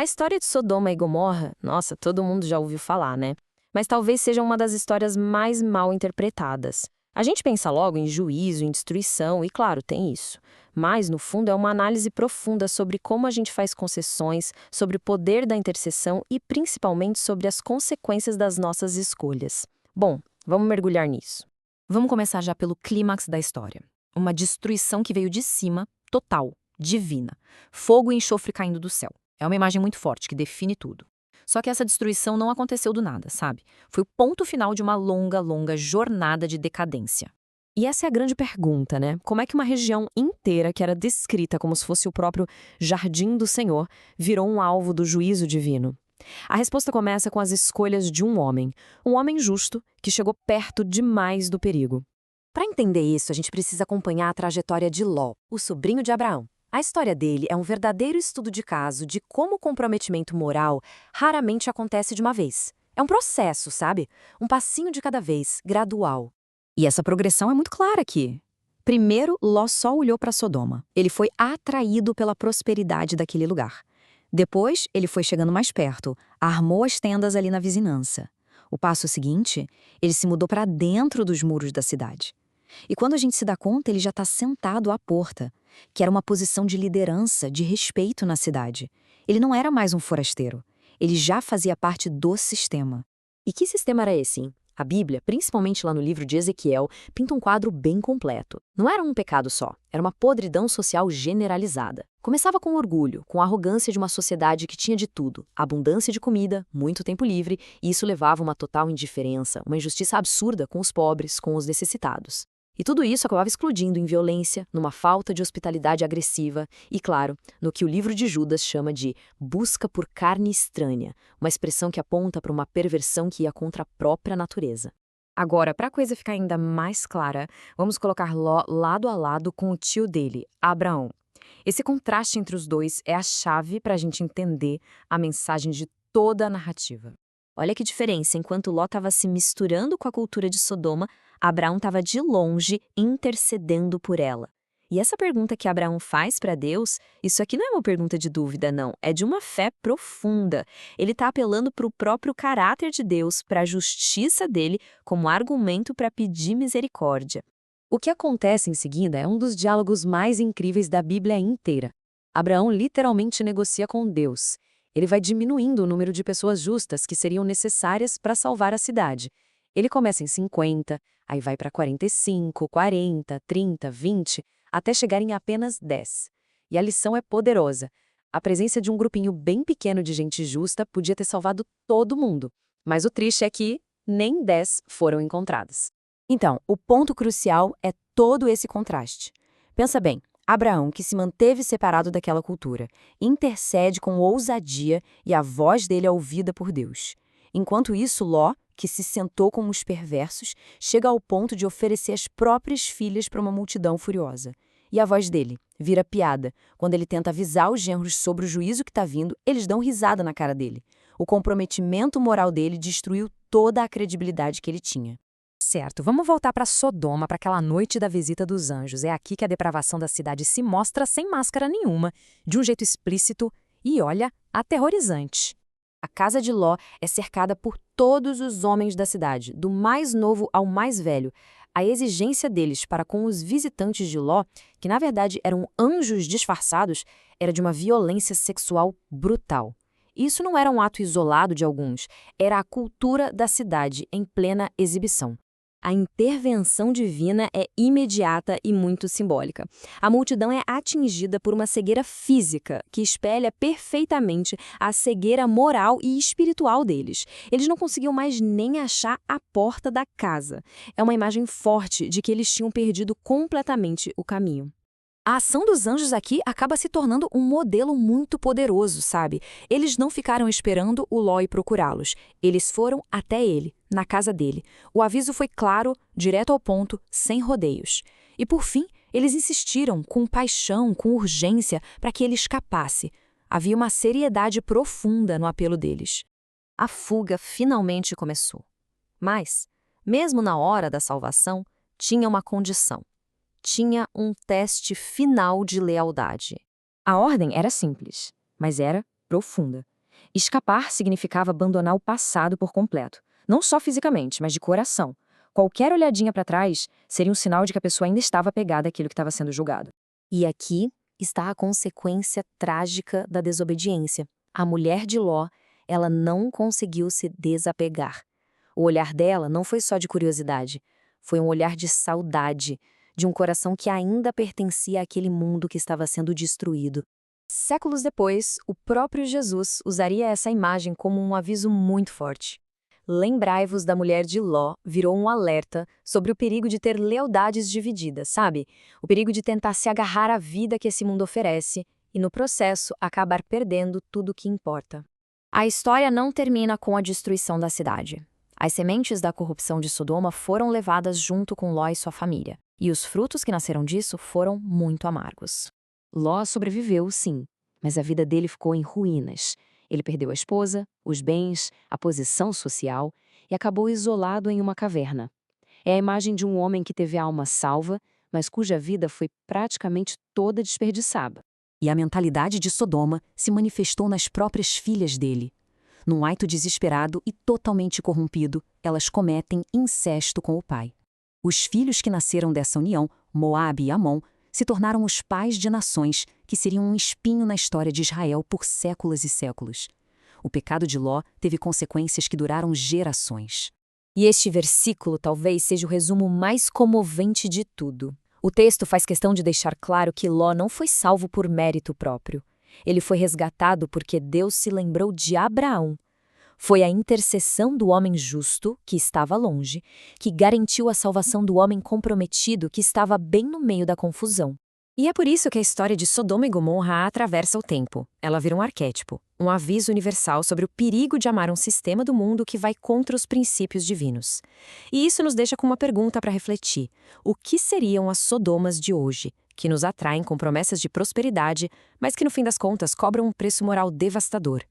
A história de Sodoma e Gomorra, nossa, todo mundo já ouviu falar, né? Mas talvez seja uma das histórias mais mal interpretadas. A gente pensa logo em juízo, em destruição, e claro, tem isso. Mas, no fundo, é uma análise profunda sobre como a gente faz concessões, sobre o poder da intercessão e, principalmente, sobre as consequências das nossas escolhas. Bom, vamos mergulhar nisso. Vamos começar já pelo clímax da história. Uma destruição que veio de cima, total, divina. Fogo e enxofre caindo do céu. É uma imagem muito forte que define tudo. Só que essa destruição não aconteceu do nada, sabe? Foi o ponto final de uma longa, longa jornada de decadência. E essa é a grande pergunta, né? Como é que uma região inteira, que era descrita como se fosse o próprio jardim do Senhor, virou um alvo do juízo divino? A resposta começa com as escolhas de um homem justo, que chegou perto demais do perigo. Para entender isso, a gente precisa acompanhar a trajetória de Ló, o sobrinho de Abraão. A história dele é um verdadeiro estudo de caso de como o comprometimento moral raramente acontece de uma vez. É um processo, sabe? Um passinho de cada vez, gradual. E essa progressão é muito clara aqui. Primeiro, Ló só olhou para Sodoma. Ele foi atraído pela prosperidade daquele lugar. Depois, ele foi chegando mais perto, armou as tendas ali na vizinhança. O passo seguinte, ele se mudou para dentro dos muros da cidade. E quando a gente se dá conta, ele já está sentado à porta, que era uma posição de liderança, de respeito na cidade. Ele não era mais um forasteiro. Ele já fazia parte do sistema. E que sistema era esse, hein? A Bíblia, principalmente lá no livro de Ezequiel, pinta um quadro bem completo. Não era um pecado só, era uma podridão social generalizada. Começava com orgulho, com a arrogância de uma sociedade que tinha de tudo, abundância de comida, muito tempo livre, e isso levava a uma total indiferença, uma injustiça absurda com os pobres, com os necessitados. E tudo isso acabava explodindo em violência, numa falta de hospitalidade agressiva e, claro, no que o livro de Judas chama de busca por carne estranha, uma expressão que aponta para uma perversão que ia contra a própria natureza. Agora, para a coisa ficar ainda mais clara, vamos colocar Ló lado a lado com o tio dele, Abraão. Esse contraste entre os dois é a chave para a gente entender a mensagem de toda a narrativa. Olha que diferença, enquanto Ló estava se misturando com a cultura de Sodoma, Abraão estava de longe intercedendo por ela. E essa pergunta que Abraão faz para Deus, isso aqui não é uma pergunta de dúvida, não, é de uma fé profunda. Ele está apelando para o próprio caráter de Deus, para a justiça dele, como argumento para pedir misericórdia. O que acontece em seguida é um dos diálogos mais incríveis da Bíblia inteira. Abraão literalmente negocia com Deus. Ele vai diminuindo o número de pessoas justas que seriam necessárias para salvar a cidade. Ele começa em 50, aí vai para 45, 40, 30, 20, até chegar em apenas 10. E a lição é poderosa. A presença de um grupinho bem pequeno de gente justa podia ter salvado todo mundo. Mas o triste é que nem 10 foram encontradas. Então, o ponto crucial é todo esse contraste. Pensa bem. Abraão, que se manteve separado daquela cultura, intercede com ousadia e a voz dele é ouvida por Deus. Enquanto isso, Ló, que se sentou com os perversos, chega ao ponto de oferecer as próprias filhas para uma multidão furiosa. E a voz dele vira piada. Quando ele tenta avisar os genros sobre o juízo que está vindo, eles dão risada na cara dele. O comprometimento moral dele destruiu toda a credibilidade que ele tinha. Certo, vamos voltar para Sodoma, para aquela noite da visita dos anjos. É aqui que a depravação da cidade se mostra sem máscara nenhuma, de um jeito explícito e, olha, aterrorizante. A casa de Ló é cercada por todos os homens da cidade, do mais novo ao mais velho. A exigência deles para com os visitantes de Ló, que na verdade eram anjos disfarçados, era de uma violência sexual brutal. Isso não era um ato isolado de alguns, era a cultura da cidade em plena exibição. A intervenção divina é imediata e muito simbólica. A multidão é atingida por uma cegueira física que espelha perfeitamente a cegueira moral e espiritual deles. Eles não conseguiam mais nem achar a porta da casa. É uma imagem forte de que eles tinham perdido completamente o caminho. A ação dos anjos aqui acaba se tornando um modelo muito poderoso, sabe? Eles não ficaram esperando o Ló ir procurá-los. Eles foram até ele, na casa dele. O aviso foi claro, direto ao ponto, sem rodeios. E por fim, eles insistiram com paixão, com urgência, para que ele escapasse. Havia uma seriedade profunda no apelo deles. A fuga finalmente começou. Mas, mesmo na hora da salvação, tinha uma condição. Tinha um teste final de lealdade. A ordem era simples, mas era profunda. Escapar significava abandonar o passado por completo. Não só fisicamente, mas de coração. Qualquer olhadinha para trás seria um sinal de que a pessoa ainda estava apegada àquilo que estava sendo julgado. E aqui está a consequência trágica da desobediência. A mulher de Ló, ela não conseguiu se desapegar. O olhar dela não foi só de curiosidade, foi um olhar de saudade, de um coração que ainda pertencia àquele mundo que estava sendo destruído. Séculos depois, o próprio Jesus usaria essa imagem como um aviso muito forte. Lembrai-vos da mulher de Ló virou um alerta sobre o perigo de ter lealdades divididas, sabe? O perigo de tentar se agarrar à vida que esse mundo oferece e, no processo, acabar perdendo tudo o que importa. A história não termina com a destruição da cidade. As sementes da corrupção de Sodoma foram levadas junto com Ló e sua família, e os frutos que nasceram disso foram muito amargos. Ló sobreviveu, sim, mas a vida dele ficou em ruínas. Ele perdeu a esposa, os bens, a posição social e acabou isolado em uma caverna. É a imagem de um homem que teve a alma salva, mas cuja vida foi praticamente toda desperdiçada. E a mentalidade de Sodoma se manifestou nas próprias filhas dele. Num ato desesperado e totalmente corrompido, elas cometem incesto com o pai. Os filhos que nasceram dessa união, Moabe e Amon, se tornaram os pais de nações que seriam um espinho na história de Israel por séculos e séculos. O pecado de Ló teve consequências que duraram gerações. E este versículo talvez seja o resumo mais comovente de tudo. O texto faz questão de deixar claro que Ló não foi salvo por mérito próprio. Ele foi resgatado porque Deus se lembrou de Abraão. Foi a intercessão do homem justo, que estava longe, que garantiu a salvação do homem comprometido que estava bem no meio da confusão. E é por isso que a história de Sodoma e Gomorra atravessa o tempo. Ela vira um arquétipo, um aviso universal sobre o perigo de amar um sistema do mundo que vai contra os princípios divinos. E isso nos deixa com uma pergunta para refletir. O que seriam as Sodomas de hoje, que nos atraem com promessas de prosperidade, mas que no fim das contas cobram um preço moral devastador?